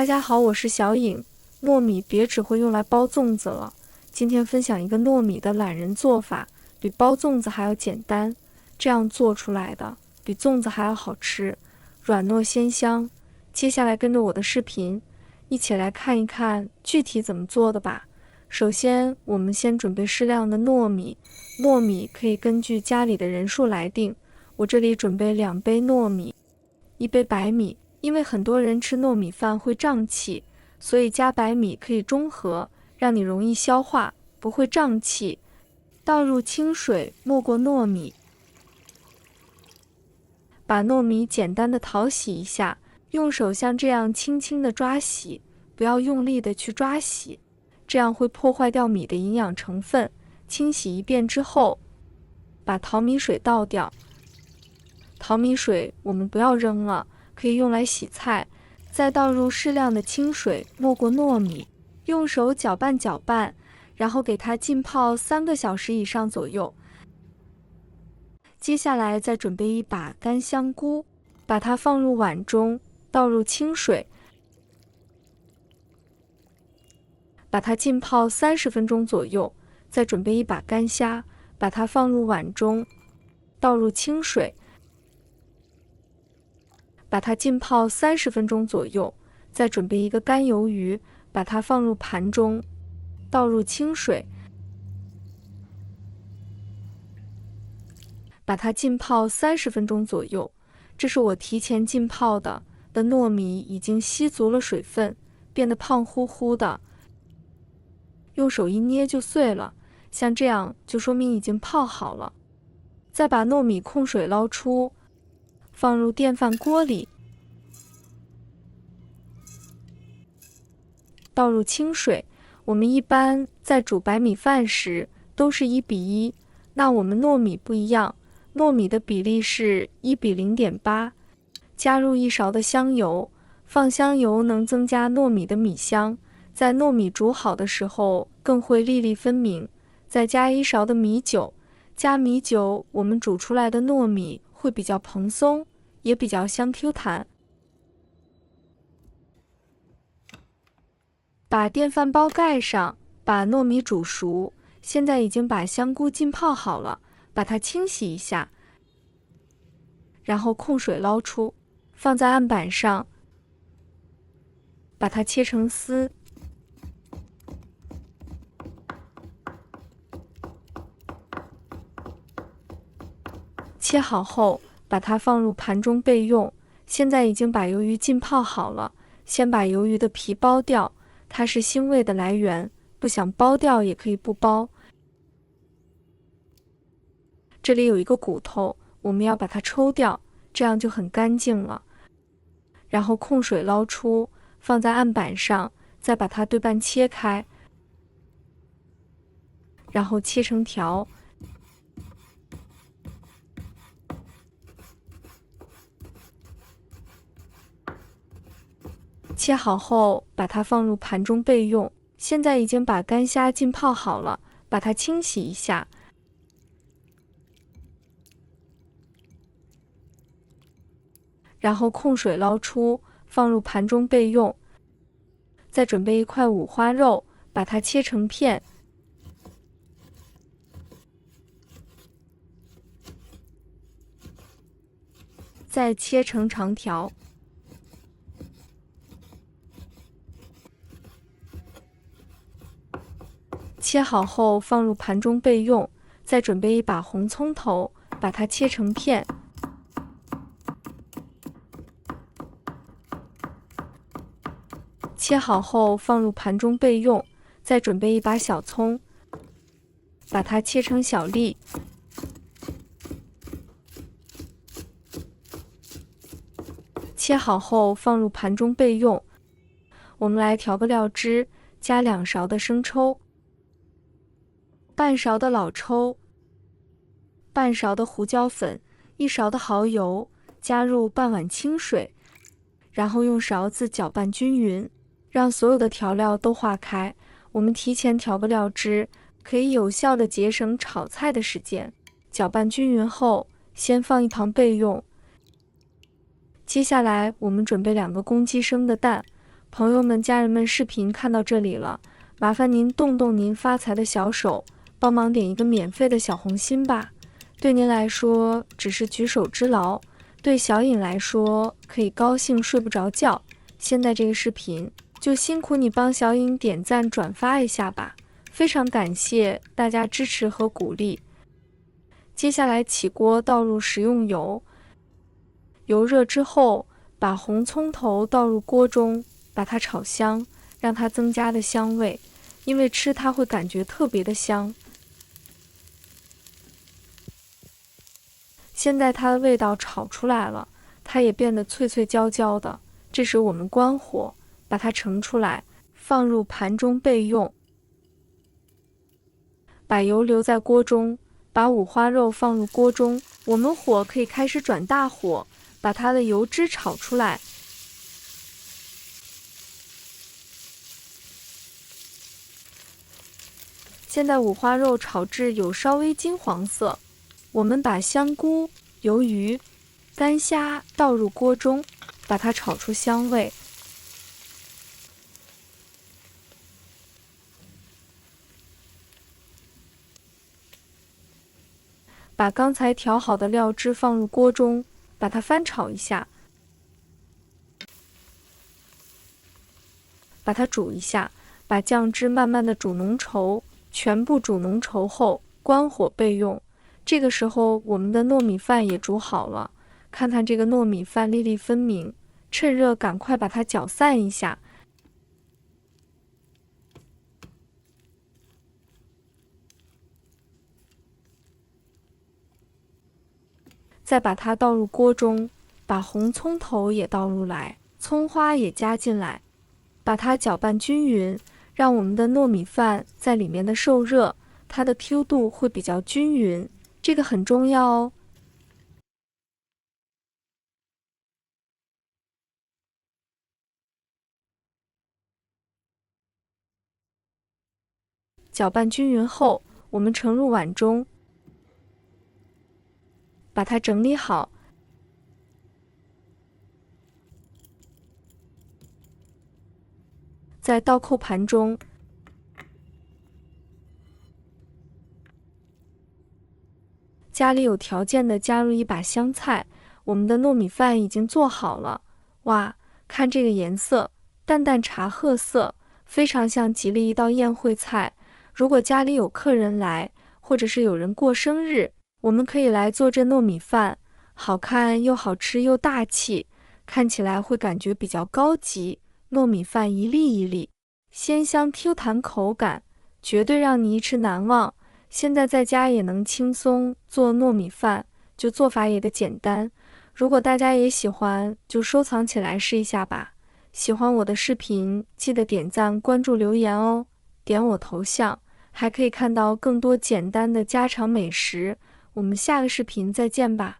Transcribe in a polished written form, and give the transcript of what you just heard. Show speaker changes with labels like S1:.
S1: 大家好，我是小颖。糯米别只会用来包粽子了，今天分享一个糯米的懒人做法，比包粽子还要简单。这样做出来的比粽子还要好吃，软糯鲜香。接下来跟着我的视频，一起来看一看具体怎么做的吧。首先，我们先准备适量的糯米，糯米可以根据家里的人数来定。我这里准备2杯糯米，1杯白米。因为很多人吃糯米饭会胀气，所以加白米可以中和，让你容易消化，不会胀气。倒入清水没过糯米，把糯米简单的淘洗一下，用手像这样轻轻的抓洗，不要用力的去抓洗，这样会破坏掉米的营养成分。清洗一遍之后，把淘米水倒掉。淘米水我们不要扔了，可以用来洗菜。再倒入适量的清水没过糯米，用手搅拌搅拌，然后给它浸泡3个小时以上左右。接下来再准备一把干香菇，把它放入碗中，倒入清水，把它浸泡30分钟左右。再准备一把干虾，把它放入碗中，倒入清水，把它浸泡30分钟左右。再准备一个干鱿鱼，把它放入盘中，倒入清水，把它浸泡30分钟左右。这是我提前浸泡的糯米已经吸足了水分，变得胖乎乎的，用手一捏就碎了，像这样就说明已经泡好了。再把糯米控水捞出，放入电饭锅里，倒入清水。我们一般在煮白米饭时都是1比1，那我们糯米不一样，糯米的比例是1比0.8。加入1勺的香油，放香油能增加糯米的米香，在糯米煮好的时候更会粒粒分明。再加1勺的米酒，加米酒，我们煮出来的糯米会比较蓬松，也比较香 Q 弹。把电饭煲盖上，把糯米煮熟。现在已经把香菇浸泡好了，把它清洗一下，然后控水捞出，放在案板上，把它切成丝。切好后，把它放入盘中备用。现在已经把鱿鱼浸泡好了，先把鱿鱼的皮剥掉，它是腥味的来源，不想剥掉也可以不剥。这里有一个骨头，我们要把它抽掉，这样就很干净了。然后控水捞出，放在案板上，再把它对半切开，然后切成条。切好后，把它放入盘中备用。现在已经把干虾浸泡好了，把它清洗一下，然后控水捞出，放入盘中备用。再准备1块五花肉，把它切成片，再切成长条。切好后放入盘中备用。再准备1把红葱头，把它切成片，切好后放入盘中备用。再准备1把小葱，把它切成小粒，切好后放入盘中备用。我们来调个料汁，加2勺的生抽，半勺的老抽，半勺的胡椒粉，1勺的蚝油，加入半碗清水，然后用勺子搅拌均匀，让所有的调料都化开。我们提前调个料汁，可以有效的节省炒菜的时间。搅拌均匀后，先放一旁备用。接下来我们准备2个公鸡生的蛋，朋友们、家人们，视频看到这里了，麻烦您动动您发财的小手，帮忙点一个免费的小红心吧。对您来说只是举手之劳，对小颖来说可以高兴睡不着觉。现在这个视频就辛苦你帮小颖点赞转发一下吧，非常感谢大家支持和鼓励。接下来起锅倒入食用油，油热之后把红葱头倒入锅中，把它炒香，让它增加的香味，因为吃它会感觉特别的香。现在它的味道炒出来了，它也变得脆脆焦焦的。这时我们关火，把它盛出来，放入盘中备用。把油留在锅中，把五花肉放入锅中，我们火可以开始转大火，把它的油脂炒出来。现在五花肉炒至有稍微金黄色，我们把香菇、鱿鱼、干虾倒入锅中，把它炒出香味。把刚才调好的料汁放入锅中，把它翻炒一下，把它煮一下，把酱汁慢慢的煮浓稠，全部煮浓稠后，关火备用。这个时候我们的糯米饭也煮好了，看看这个糯米饭粒粒分明，趁热赶快把它搅散一下。再把它倒入锅中，把红葱头也倒入来，葱花也加进来，把它搅拌均匀，让我们的糯米饭在里面的受热，它的 Q 度会比较均匀，这个很重要哦。搅拌均匀后，我们盛入碗中，把它整理好。在倒扣盘中，家里有条件的加入一把香菜。我们的糯米饭已经做好了，哇，看这个颜色，淡淡茶褐色，非常像极了一道宴会菜。如果家里有客人来，或者是有人过生日，我们可以来做这糯米饭，好看又好吃又大气，看起来会感觉比较高级。糯米饭一粒一粒，鲜香 Q 弹口感，绝对让你一吃难忘。现在在家也能轻松做糯米饭，就做法也得简单。如果大家也喜欢，就收藏起来试一下吧。喜欢我的视频，记得点赞、关注、留言哦。点我头像，还可以看到更多简单的家常美食。我们下个视频再见吧。